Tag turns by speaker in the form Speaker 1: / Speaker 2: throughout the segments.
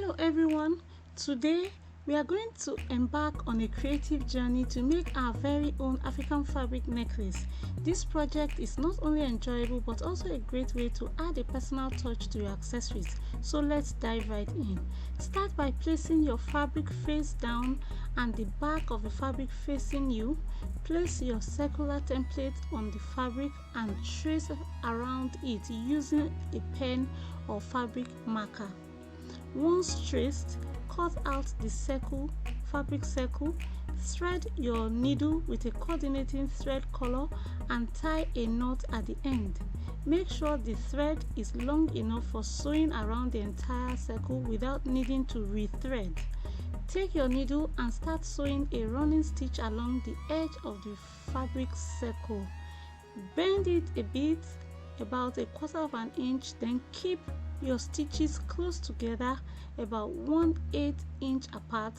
Speaker 1: Hello everyone, today we are going to embark on a creative journey to make our very own African fabric necklace. This project is not only enjoyable but also a great way to add a personal touch to your accessories. So let's dive right in. Start by placing your fabric face down and the back of the fabric facing you. Place your circular template on the fabric and trace around it using a pen or fabric marker. Once traced, cut out the fabric circle, thread your needle with a coordinating thread color and tie a knot at the end. Make sure the thread is long enough for sewing around the entire circle without needing to rethread. Take your needle and start sewing a running stitch along the edge of the fabric circle. Bend it a bit, about 1/4 of an inch, then keep your stitches close together about 1/8 inch apart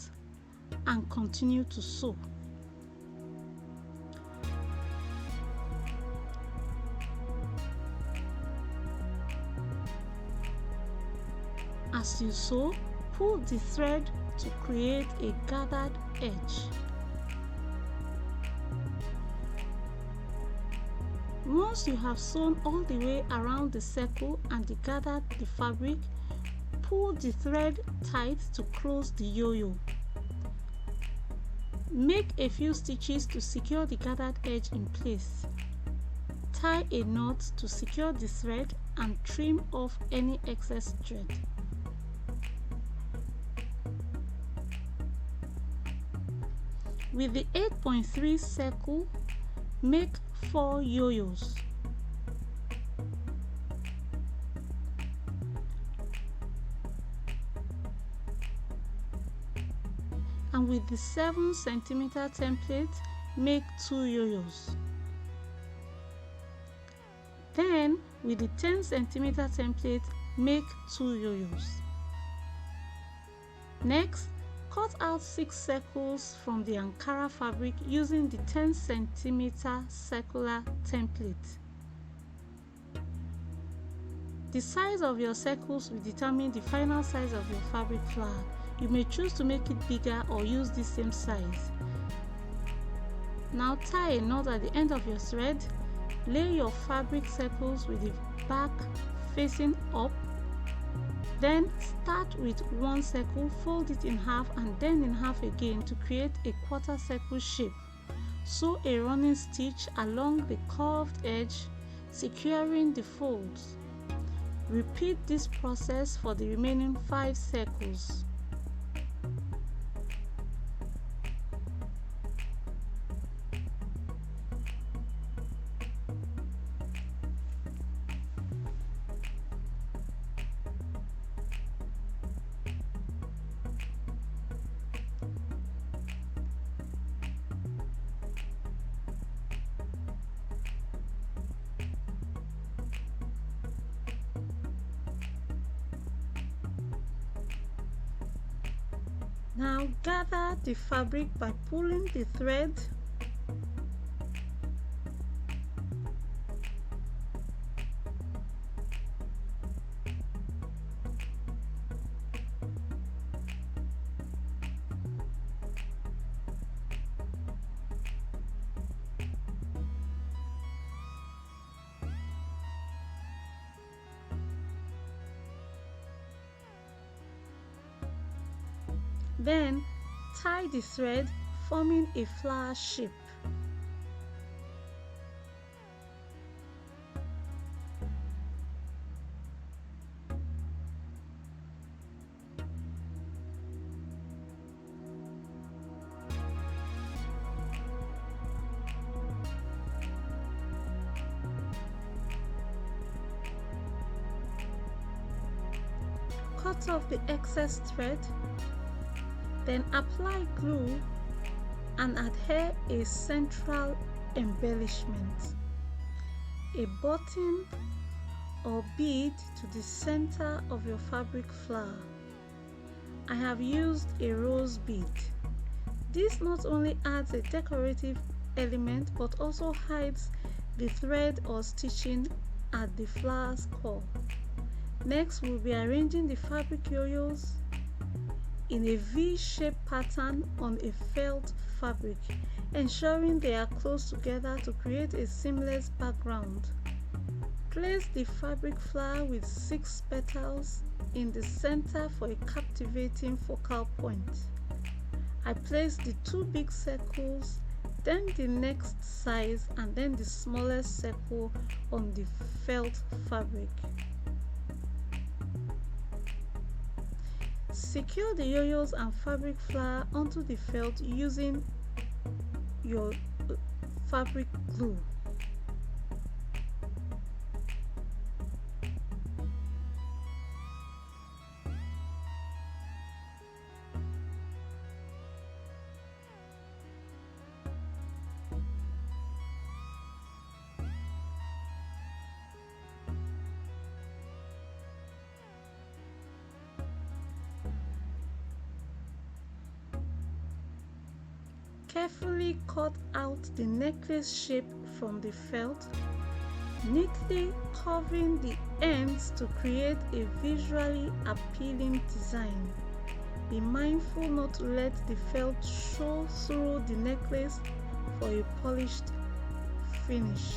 Speaker 1: and continue to sew. As you sew, pull the thread to create a gathered edge. Once you have sewn all the way around the circle and gathered the fabric, pull the thread tight to close the yo-yo. Make a few stitches to secure the gathered edge in place. Tie a knot to secure the thread and trim off any excess thread. With the 8.3 circle, make 4 yo-yos. And with the 7 cm template, make 2 yo-yos. Then with the 10 cm template, make 2 yo-yos. Next, cut out 6 circles from the Ankara fabric using the 10 cm circular template. The size of your circles will determine the final size of your fabric flower. You may choose to make it bigger or use the same size. Now tie a knot at the end of your thread. Lay your fabric circles with the back facing up. Then start with one circle, fold it in half and then in half again to create a quarter circle shape. Sew a running stitch along the curved edge, securing the folds. Repeat this process for the remaining 5 circles. Now gather the fabric by pulling the thread . Then tie the thread, forming a flower shape. Cut off the excess thread. Then apply glue and adhere a central embellishment, a button or bead to the center of your fabric flower. I have used a rose bead. This not only adds a decorative element but also hides the thread or stitching at the flower's core. Next, we'll be arranging the fabric yo-yos in a V-shaped pattern on a felt fabric, ensuring they are close together to create a seamless background. Place the fabric flower with 6 petals in the center for a captivating focal point. I place the 2 big circles, then the next size, and then the smallest circle on the felt fabric. Secure the yo-yos and fabric flower onto the felt using your fabric glue. Carefully cut out the necklace shape from the felt, neatly curving the ends to create a visually appealing design. Be mindful not to let the felt show through the necklace for a polished finish.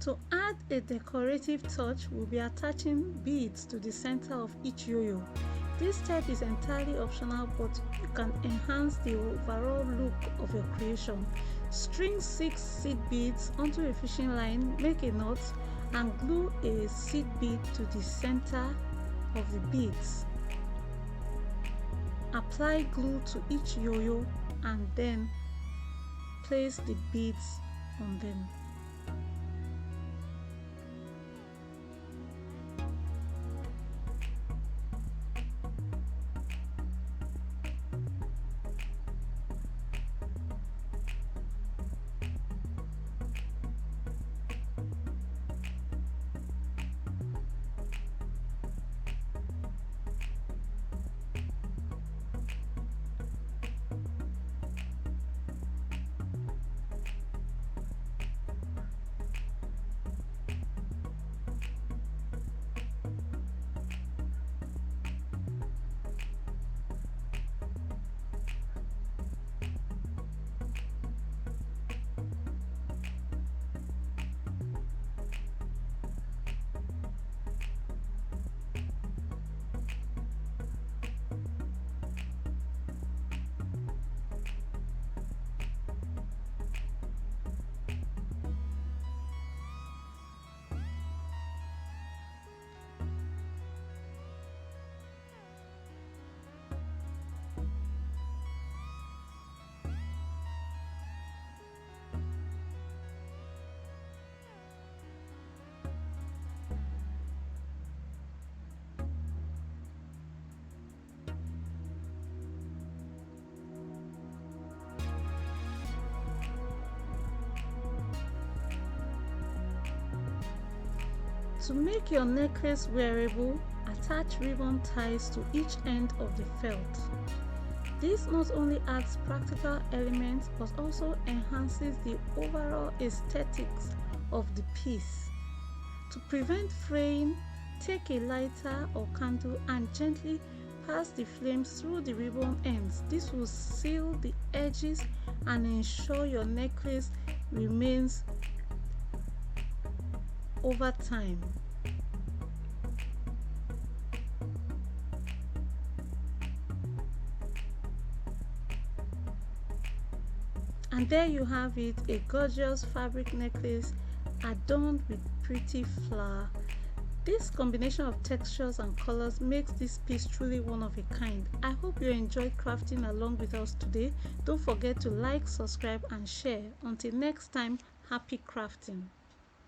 Speaker 1: To add a decorative touch, we'll be attaching beads to the center of each yo-yo. This step is entirely optional, but you can enhance the overall look of your creation. String 6 seed beads onto a fishing line, make a knot, and glue a seed bead to the center of the beads. Apply glue to each yo-yo and then place the beads on them. To make your necklace wearable, attach ribbon ties to each end of the felt. This not only adds practical elements but also enhances the overall aesthetics of the piece. To prevent fraying, take a lighter or candle and gently pass the flames through the ribbon ends. This will seal the edges and ensure your necklace remains over time. And there you have it, a gorgeous fabric necklace adorned with pretty flower. This combination of textures and colors makes this piece truly one of a kind. I hope you enjoyed crafting along with us today. Don't forget to like, subscribe and share. Until next time, happy crafting.